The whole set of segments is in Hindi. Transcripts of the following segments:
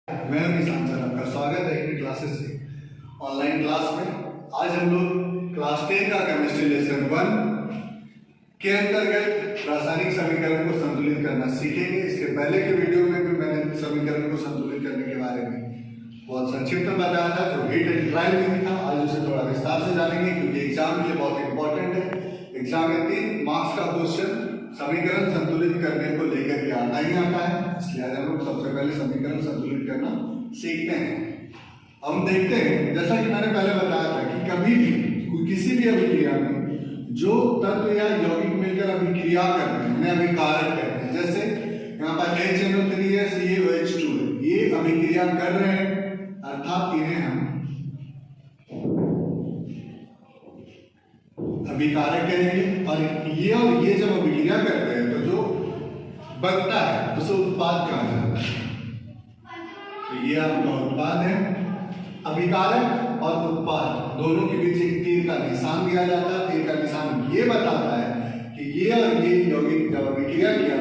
मैं निशान सर, आपका स्वागत है अपनी क्लासेस से ऑनलाइन क्लास में। आज हम लोग क्लास 10 का केमिस्ट्री लेसन 1 के अंतर्गत रासायनिक समीकरण को संतुलित करना सीखेंगे। इसके पहले के वीडियो में भी मैंने समीकरण को संतुलित करने के बारे में बहुत संक्षिप्त में बताया था, जो हिट एंड ट्रायल में था। आज उसे थोड़ा विस्तार से जानेंगे क्योंकि एग्जाम के लिए बहुत इंपॉर्टेंट है। एग्जाम में 3 मार्क्स का क्वेश्चन समीकरण संतुलित करने को लेकर के आता ही आता है, इसलिए आज हम लोग सबसे पहले समीकरण संतुलित करना सीखते हैं। हम देखते हैं, जैसा कि मैंने पहले बताया था कि कभी भी किसी भी अभिक्रिया में जो तत्व या यौगिक मिलकर अभिक्रिया करते हैं उन्हें अभिकारक कहते हैं। जैसे यहाँ पर HNO3 है, CaOH2 है, ये अभिक्रिया कर रहे हैं अर्थात इन्हें हम अभिकारक कहेंगे। और ये जब अभिक्रिया करते हैं तो जो बनता है उसे उत्पाद कहा जाता है। तो ये आपका उत्पाद है। अभिकारक और उत्पाद दोनों के बीच एक तीर का निशान दिया जाता है। तीर का निशान ये बताता है कि ये और ये यौगिक जब अभिक्रिया किया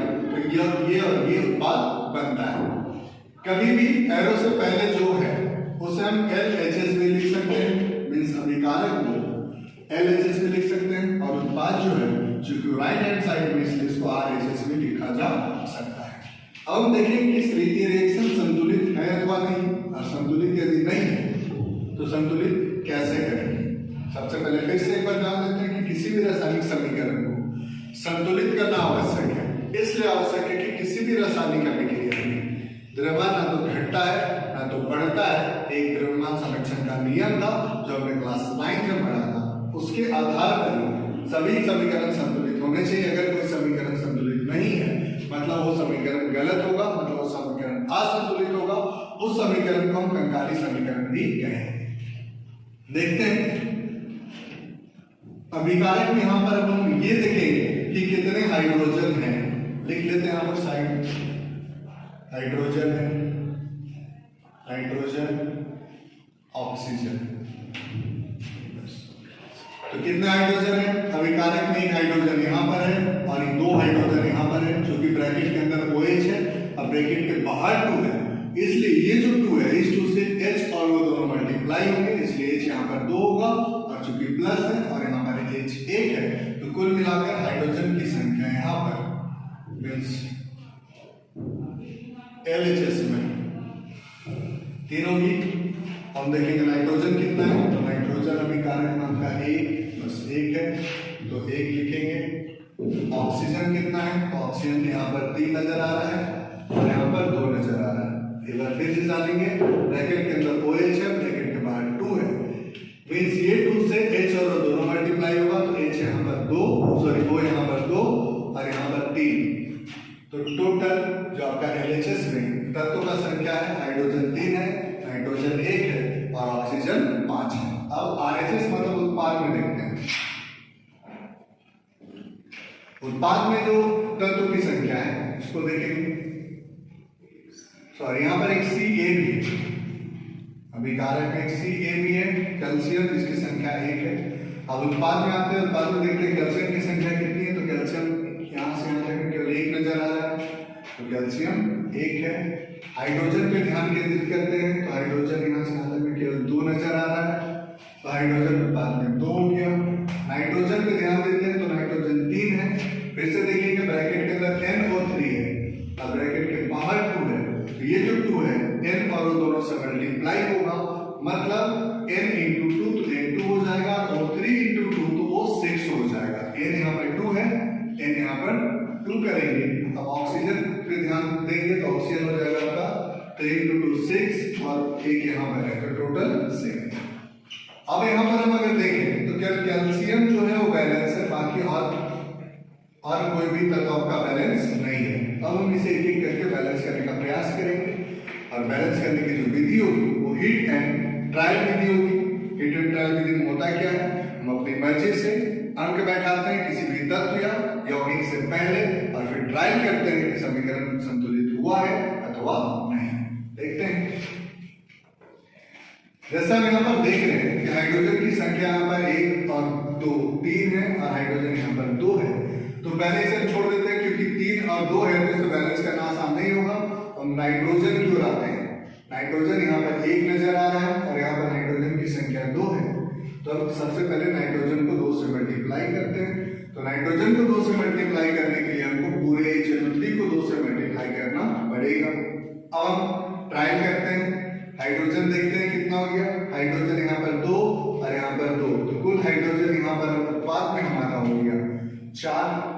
तो ये और ये उत्पाद बनता है। कभी भी एरो से पहले जो है उसे हम LHS में लिख सकते हैं, मीन्स अभिकारक को LHS में लिख सकते हैं, और उत्पाद जो है चूंकि राइट हैंड साइड में इसलिए इसको RHS में लिखा जा सकता है। अब हम देखें कि इस रीति रिएक्शन संतुलित है अथवा नहीं, और संतुलित यदि नहीं है तो संतुलित कैसे करेंगे। सबसे पहले फिर से एक बार जान लेते हैं कि किसी भी रासायनिक समीकरण को संतुलित करना आवश्यक है। इसलिए आवश्यक है कि किसी भी रासायनिक अभिक्रिया में द्रव्यमान ना तो घटता है ना तो बढ़ता है। एक द्रव्यमान संरक्षण का नियम था जो हमने क्लास 9 में पढ़ा था, उसके आधार पर सभी समीकरण संतुलित होने चाहिए। अगर कोई समीकरण संतुलित नहीं है मतलब वो समीकरण गलत होगा, मतलब वो समीकरण असंतुलित होगा। उस समीकरण को हम कंकाली समीकरण भी कहेंगे। देखते हैं अभिकारक में यहां पर हम ये देखेंगे कि कितने हाइड्रोजन हैं। लिख लेते हैं यहां पर साइड हाइड्रोजन है, हाइड्रोजन ऑक्सीजन। तो कितने हाइड्रोजन है अभिकारक में? एक हाइड्रोजन यहां पर है और 2 हाइड्रोजन यहां पर है, जो कि ब्रैकेट के अंदर OH है और ब्रैकेट के बाहर 2 है। इसलिए ये जो 2 है इस 2 से H और वो दोनों मल्टीप्लाई होंगे, इसलिए H यहां पर 2 होगा और चूंकि प्लस है और यहां पर H 1 है तो कुल मिलाकर हाइड्रोजन की संख्या यहां पर मींस LHS में 3 होगी। हम देखेंगे नाइट्रोजन कितना है, तो नाइट्रोजन अभिकारक नाम का 1 बस 1 है तो 1 लिखेंगे। ऑक्सीजन कितना है, तो ऑक्सीजन यहाँ पर 3 नजर आ रहा है और यहाँ पर 2 नजर आ रहा है। एक बार फिर से जानेंगे, ब्रैकेट के अंदर OH है, ब्रैकेट के बाहर 2 है, मींस ये 2 से H और दोनों मल्टीप्लाई होगा तो H यहाँ पर 2 सॉरी O यहाँ पर 2 और यहाँ पर 3। तो टोटल जो आपका LHS में तत्वों का संख्या है, हाइड्रोजन 3 है, नाइट्रोजन 1 है और ऑक्सीजन 5 है। अब RHS मतलब उत्पाद में देखते हैं। उत्पाद में जो तत्वों की संख्या है उसको देखेंगे। सॉरी यहाँ पर एक Ca भी है, अभिकारक में एक Ca भी है, कैल्शियम जिसकी संख्या 1 है। अब उत्पाद में आते हैं, उत्पाद में देखते हैं कैल्शियम की संख्या कितनी है, तो कैल्शियम यहाँ से यहाँ तक केवल 1 नजर आ रहा है, तो कैल्शियम 1 है। हाइड्रोजन पे ध्यान केंद्रित करते हैं तो हाइड्रोजन यहाँ से यहाँ तक केवल 2 नजर आ रहा है, तो हाइड्रोजन उत्पाद में 2 हो गया। नाइट्रोजन पे ध्यान देते हैं तो नाइट्रोजन 3 है। फिर से देखिए कि ब्रैकेट के अंदर NO3 है और ब्रैकेट के बाहर 2 है, तो ये जो 2 है N और O दोनों से मल्टीप्लाई होगा, मतलब N into 2 तो N2 हो जाएगा और O3 into 2 तो वो 6 हो जाएगा। N यहाँ पर 2 है, N यहाँ पर 2 करेंगे। अब ऑक्सीजन पे ध्यान देंगे तो ऑक्सीजन हो जाएगा आपका 3 into 2 6 और 1 यहाँ पर है, तो टोटल 6। अब यहाँ पर हम अगर देखें तो क्या कैल्शियम जो है वो बैलेंस है, बाकी और कोई भी तत्व का बैलेंस नहीं है। अब हम इसे एक एक करके बैलेंस करने का प्रयास करेंगे और बैलेंस करने की जो विधि होगी वो हिट एंड ट्रायल विधि होगी। हिट एंड ट्रायल विधि में होता क्या है, हम अपनी मर्जी से अंक बैठाते हैं किसी भी तत्व या यौगिक से पहले और फिर ट्रायल करते हैं कि समीकरण संतुलित हुआ है अथवा नहीं। देखते हैं, जैसा हम यहाँ पर देख रहे हैं कि हाइड्रोजन की संख्या यहाँ पर 1 और 2 3 है और हाइड्रोजन यहाँ पर 2 है, तो पहले इसे छोड़ देते हैं क्योंकि 3 और 2 है तो इसे बैलेंस करना आसान नहीं होगा। हम नाइट्रोजन की ओर आते हैं। नाइट्रोजन यहाँ पर 1 नजर आ रहा है और यहाँ पर नाइट्रोजन की संख्या 2 है। तो अब सबसे पहले नाइट्रोजन को 2 से मल्टीप्लाई करते हैं। तो नाइट्रोजन को 2 से मल्टीप्लाई करने के लिए हमको पूरे HNO3 को 2 से मल्टीप्लाई करना पड़ेगा। अब हम ट्रायल करते हैं, हाइड्रोजन देखते हैं कितना हो गया। हाइड्रोजन यहाँ पर 2 और यहाँ पर 2, तो कुल हाइड्रोजन यहाँ पर उत्पाद में हमारा हो गया 4,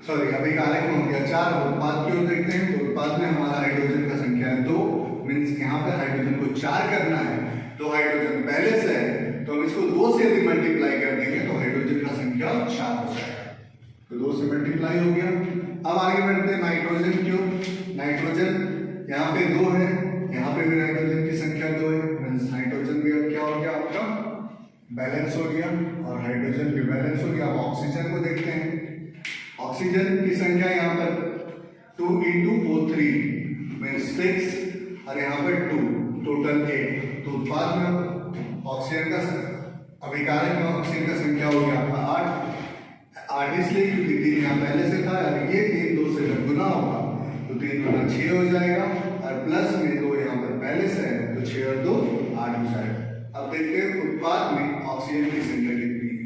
सॉरी अभिकारक में हो गया 4। उत्पाद की ओर देखते हैं तो उत्पाद में हमारा हाइड्रोजन का संख्या है 2, मीन्स यहाँ पर हाइड्रोजन को 4 करना है। तो हाइड्रोजन पहले से है तो हम इसको 2 से यदि मल्टीप्लाई कर देंगे तो हाइड्रोजन का संख्या 4 हो जाएगा। तो 2 से मल्टीप्लाई हो गया। अब आगे बढ़ते हैं नाइट्रोजन की ओर। नाइट्रोजन यहाँ पे 2 है, यहाँ पे भी नाइट्रोजन की संख्या 2 है, मीन्स नाइट्रोजन भी अब क्या हो गया आपका बैलेंस हो गया और हाइड्रोजन भी बैलेंस हो गया। अब ऑक्सीजन को देखते हैं। ऑक्सीजन की संख्या यहाँ पर 2 × 4 3 मीन्स 6 और यहाँ पर 2, टोटल 8। तो उत्पाद में ऑक्सीजन का अभिकारक में ऑक्सीजन का संख्या हो गया आपका 8 इसलिए क्योंकि 3 यहाँ पहले से था और ये 3 2 से जब गुना होगा तो 3 गुना 6 हो जाएगा और प्लस में 2 यहाँ पर पहले से है तो 6 और 2 8 हो जाएगा। अब देखते हैं उत्पाद में ऑक्सीजन की संख्या कितनी है।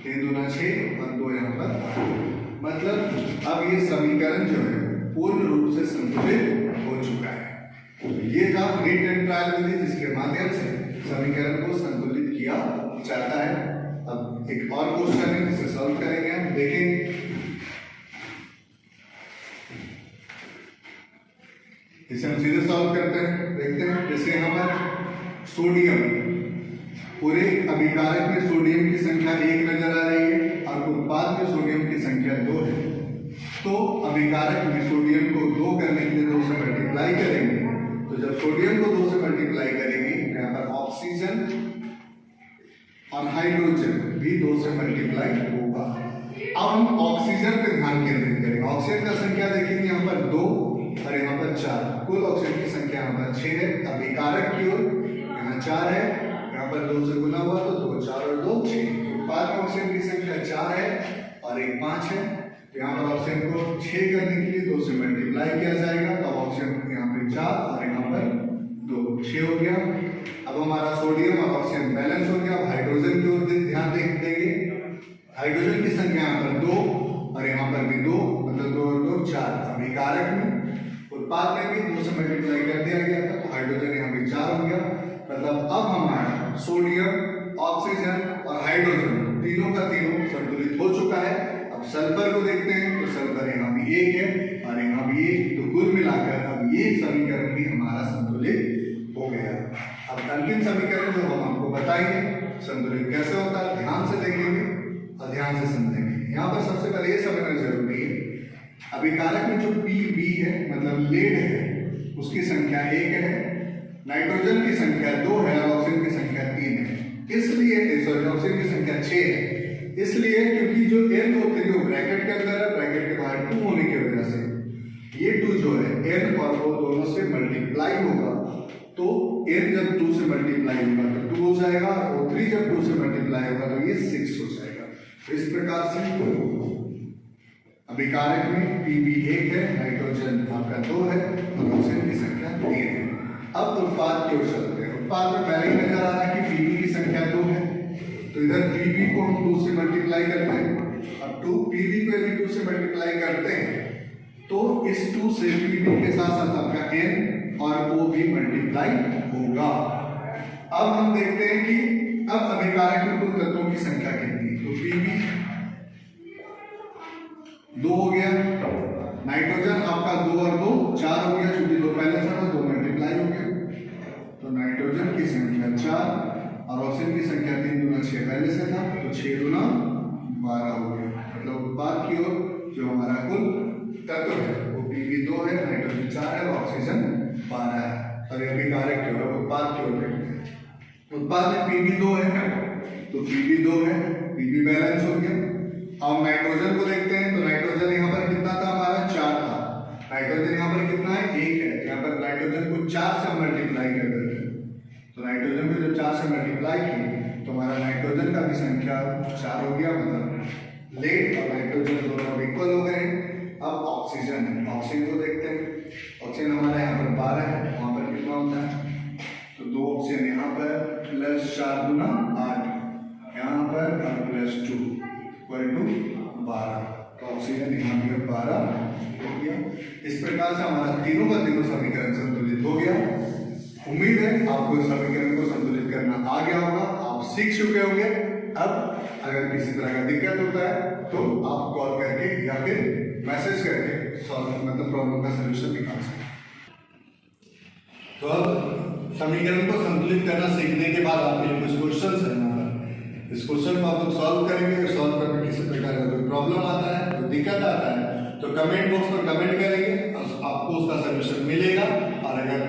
3 दूना 6 और 2 यहाँ पर 8, मतलब अब ये समीकरण जो है पूर्ण रूप से संतुलित हो चुका है। ये था हीट एंड ट्रायल विधि जिसके माध्यम से समीकरण को संतुलित किया जाता है। अब एक और क्वेश्चन है जिसे सॉल्व करेंगे, हम देखेंगे। इसे हम सीधे सॉल्व करते हैं, देखते हैं। जैसे यहाँ पर सोडियम, पूरे अभिकारक में सोडियम की संख्या 1 नजर आ रही है और उत्पाद में सोडियम की संख्या 2 है। तो अभिकारक में सोडियम को 2 करने के लिए 2 से मल्टीप्लाई करेंगे। तो जब सोडियम को 2 से मल्टीप्लाई करेंगे तो यहाँ पर ऑक्सीजन और हाइड्रोजन भी 2 से मल्टीप्लाई होगा। अब हम ऑक्सीजन पे ध्यान केंद्रित करेंगे। ऑक्सीजन का संख्या देखेंगे यहाँ पर 2 और यहाँ पर 4, कुल ऑक्सीजन की संख्या यहाँ पर 6 है। अभिकारक की ओर यहाँ 4 है, यहाँ पर 2 से गुना हुआ तो 2 4 और 2 6। उत्पाद में ऑक्सीजन की संख्या 4 है और एक 5 है। तो यहाँ पर ऑक्सीजन को 6 करने के लिए 2 से मल्टीप्लाई किया जाएगा तो ऑक्सीजन यहाँ पे 4 और यहाँ पर 2, 6 हो गया। अब हमारा सोडियम और ऑक्सीजन बैलेंस हो गया। अब हाइड्रोजन की ओर ध्यान देंगे। हाइड्रोजन की संख्या यहाँ पर 2 और यहाँ पर भी 2, मतलब 2 और 2 4। अभिकारक में उत्पाद में भी 2 से मल्टीप्लाई कर दिया गया था तो हाइड्रोजन यहाँ भी 4 हो गया। मतलब अब हमारा सोडियम, ऑक्सीजन और हाइड्रोजन तीनों का तीनों संतुलित हो चुका है। अब सल्फर को देखते हैं तो सल्फर यहाँ भी 1 है और यहाँ भी 1, तो कुल मिलाकर अब ये समीकरण भी हमारा संतुलित हो गया। अब अंतिम समीकरण जो हम आपको बताएंगे संतुलित कैसे होता है, ध्यान से देखेंगे और ध्यान से समझेंगे। यहाँ पर सबसे पहले ये समझना जरूरी है, अभिकारक में जो Pb है मतलब लेड है उसकी संख्या 1 है, नाइट्रोजन की संख्या 2 है और ऑक्सीजन की संख्या 3 है। इसलिए सॉरी ऑक्सीजन की संख्या 6 है, इसलिए क्योंकि जो N होते हैं वो ब्रैकेट के अंदर है, ब्रैकेट के बाहर 2 होने की वजह से ये 2 जो है N और O दोनों से मल्टीप्लाई होगा। तो N जब 2 से मल्टीप्लाई होगा तो 2 हो जाएगा और O3 जब 2 से मल्टीप्लाई होगा तो ये 6 हो जाएगा। तो इस प्रकार से अभिकारक में Pb 1 है, नाइट्रोजन आपका 2 है और ऑक्सीजन की संख्या 3 है। अब उत्पाद की ओर चलते हैं। उत्पाद में पहले ही नजर आ रहा है कि Pb की संख्या 2 है तो इधर Pb को हम 2 से मल्टीप्लाई करते हैं। अब Pb को यदि 2 से मल्टीप्लाई करते हैं तो इस 2 से Pb के साथ साथ आपका N और O भी मल्टीप्लाई होगा। अब हम देखते हैं कि अब अभिकारक में कुल तत्वों की संख्या कितनी है। तो Pb 2 हो गया, नाइट्रोजन आपका 2 और 2 4 हो गया, क्योंकि 2 पहले से था 2 मल्टीप्लाई हो गया। तो नाइट्रोजन की संख्या 4 और ऑक्सीजन की संख्या 3 दूना 6 पहले से था तो 6 दूना 12 हो गया। मतलब उत्पाद की ओर जो हमारा कुल तत्व है वो Pb 2 है, नाइट्रोजन 4 है और ऑक्सीजन 12 है। और अभिकारक की ओर उत्पाद की ओर देखते हैं। उत्पाद में Pb 2 है तो Pb 2 है, Pb बैलेंस हो गया। अब नाइट्रोजन को देखते हैं तो नाइट्रोजन यहाँ पर कितना था हमारा 4 था, नाइट्रोजन यहाँ पर कितना है 1 है। यहाँ पर नाइट्रोजन को 4 से मल्टीप्लाई कर देते हैं तो नाइट्रोजन को जब 4 से मल्टीप्लाई किए तो हमारा नाइट्रोजन का भी संख्या 4 हो गया, मतलब लेड और नाइट्रोजन दोनों इक्वल हो गए। अब ऑक्सीजन है, ऑक्सीजन को देखते हैं। ऑक्सीजन हमारा यहाँ पर 12 है, वहाँ पर कितना होता है, तो 2 ऑक्सीजन यहाँ पर प्लस 4 गुना 8 यहाँ पर और प्लस 2 इक्वल टू 12, तो ऑक्सीजन यहाँ पर 12 हो गया। इस प्रकार से हमारा तीनों का तीनों समीकरण संतुलित हो गया। उम्मीद है आपको समीकरण को संतुलित करना आ गया होगा, आप सीख चुके होंगे। अब अगर किसी तरह का दिक्कत होता है तो आप कॉल करके या फिर मैसेज करके सॉल्व मतलब प्रॉब्लम का सलूशन निकाल सकते हैं। तो अब समीकरण को संतुलित करना सीखने के बाद आपके लिए कुछ क्वेश्चन है यहाँ पर। इस क्वेश्चन को आप लोग सॉल्व करेंगे। सॉल्व करने किसी प्रकार का कोई प्रॉब्लम आता है, कोई दिक्कत आता है तो कमेंट बॉक्स में कमेंट करेंगे और आपको उसका सलूशन मिलेगा। और अगर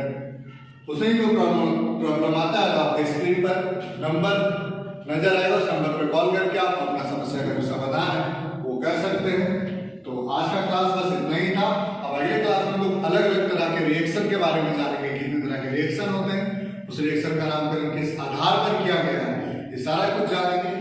उसमें कोई प्रॉब्लम आता है तो आपके स्क्रीन पर नंबर नजर आएगा, उस नंबर पर कॉल करके आप अपना समस्या का जो समाधान है वो कर सकते हैं। तो आज का क्लास बस इतना ही था। अब अगले क्लास में लोग अलग अलग तरह के रिएक्शन के बारे में जानेंगे, कितने तरह के रिएक्शन होते हैं, उस रिएक्शन का नामकरण किस आधार पर किया गया है, ये सारा कुछ जानेंगे।